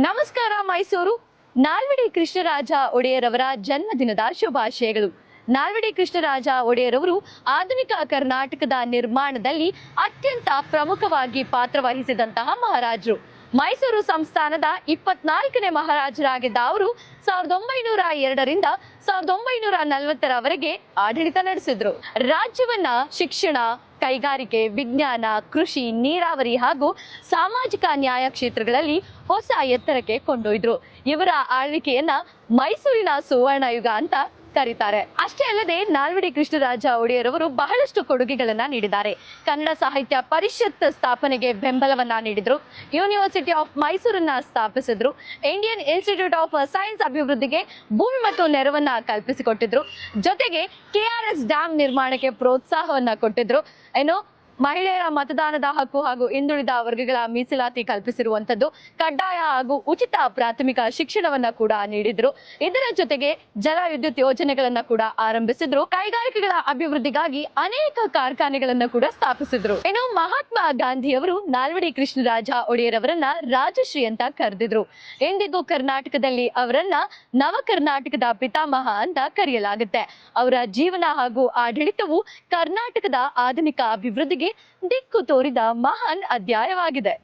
ನಮಸ್ಕಾರ ಮೈಸೂರು. ನಾಲ್ವಡಿ ಕೃಷ್ಣರಾಜ ಒಡೆಯರವರ ಜನ್ಮದಿನದ ಶುಭಾಶಯಗಳು. ನಾಲ್ವಡಿ ಕೃಷ್ಣರಾಜ ಒಡೆಯರವರು ಆಧುನಿಕ ಕರ್ನಾಟಕದ ನಿರ್ಮಾಣದಲ್ಲಿ ಅತ್ಯಂತ ಪ್ರಮುಖವಾಗಿ ಪಾತ್ರ ವಹಿಸಿದಂತಹ ಮಹಾರಾಜರು. ಮೈಸೂರು ಸಂಸ್ಥಾನದ 24ನೇ ಮಹಾರಾಜರಾಗಿದ್ದ ಅವರು 1902ರಿಂದ 1940ರವರೆಗೆ ಆಡಳಿತ ನಡೆಸಿದ್ರು. ರಾಜ್ಯವನ್ನ ಶಿಕ್ಷಣ, ಕೈಗಾರಿಕೆ, ವಿಜ್ಞಾನ, ಕೃಷಿ, ನೀರಾವರಿ ಹಾಗೂ ಸಾಮಾಜಿಕ ನ್ಯಾಯ ಕ್ಷೇತ್ರಗಳಲ್ಲಿ ಹೊಸ ಎತ್ತರಕ್ಕೆ ಕೊಂಡೊಯ್ದ್ರು. ಇವರ ಆಳ್ವಿಕೆಯನ್ನ ಮೈಸೂರಿನ ಸುವರ್ಣ ಯುಗ ಅಂತ ಕರೀತಾರೆ. ಅಷ್ಟೇ ಅಲ್ಲದೆ ನಾಲ್ವಡಿ ಕೃಷ್ಣರಾಜ ಒಡೆಯರವರು ಬಹಳಷ್ಟು ಕೊಡುಗೆಗಳನ್ನ ನೀಡಿದ್ದಾರೆ. ಕನ್ನಡ ಸಾಹಿತ್ಯ ಪರಿಷತ್ ಸ್ಥಾಪನೆಗೆ ಬೆಂಬಲವನ್ನ ನೀಡಿದ್ರು. ಯೂನಿವರ್ಸಿಟಿ ಆಫ್ ಮೈಸೂರನ್ನ ಸ್ಥಾಪಿಸಿದ್ರು. ಇಂಡಿಯನ್ ಇನ್ಸ್ಟಿಟ್ಯೂಟ್ ಆಫ್ ಸೈನ್ಸ್ ಅಭಿವೃದ್ಧಿಗೆ ಭೂಮಿ ಮತ್ತು ನೆರವನ್ನ ಕಲ್ಪಿಸಿಕೊಟ್ಟಿದ್ರು. ಜೊತೆಗೆ KRS ಡ್ಯಾಂ ನಿರ್ಮಾಣಕ್ಕೆ ಪ್ರೋತ್ಸಾಹವನ್ನ ಕೊಟ್ಟಿದ್ರು. ಏನು ಮಹಿಳೆಯರ ಮತದಾನದ ಹಕ್ಕು ಹಾಗೂ ಹಿಂದುಳಿದ ವರ್ಗಗಳ ಮೀಸಲಾತಿ ಕಲ್ಪಿಸಿರುವಂತದ್ದು, ಕಡ್ಡಾಯ ಹಾಗೂ ಉಚಿತ ಪ್ರಾಥಮಿಕ ಶಿಕ್ಷಣವನ್ನ ಕೂಡ ನೀಡಿದ್ರು. ಇದರ ಜೊತೆಗೆ ಜಲ ವಿದ್ಯುತ್ ಯೋಜನೆಗಳನ್ನ ಕೂಡ ಆರಂಭಿಸಿದ್ರು. ಕೈಗಾರಿಕೆಗಳ ಅಭಿವೃದ್ಧಿಗಾಗಿ ಅನೇಕ ಕಾರ್ಖಾನೆಗಳನ್ನ ಕೂಡ ಸ್ಥಾಪಿಸಿದ್ರು. ಇನ್ನು ಮಹಾತ್ಮ ಗಾಂಧಿಯವರು ನಾಲ್ವಡಿ ಕೃಷ್ಣರಾಜ ಒಡೆಯರವರನ್ನ ರಾಜಶ್ರೀ ಅಂತ ಕರೆದಿದ್ರು. ಇಂದಿಗೂ ಕರ್ನಾಟಕದಲ್ಲಿ ಅವರನ್ನ ನವ ಕರ್ನಾಟಕದ ಪಿತಾಮಹ ಅಂತ ಕರೆಯಲಾಗುತ್ತೆ. ಅವರ ಜೀವನ ಹಾಗೂ ಆಡಳಿತವು ಕರ್ನಾಟಕದ ಆಧುನಿಕ ಅಭಿವೃದ್ಧಿಗೆ ದಿಕ್ಕು ತೋರಿದ ಮಹಾನ್ ಅಧ್ಯಾಯವಾಗಿದೆ.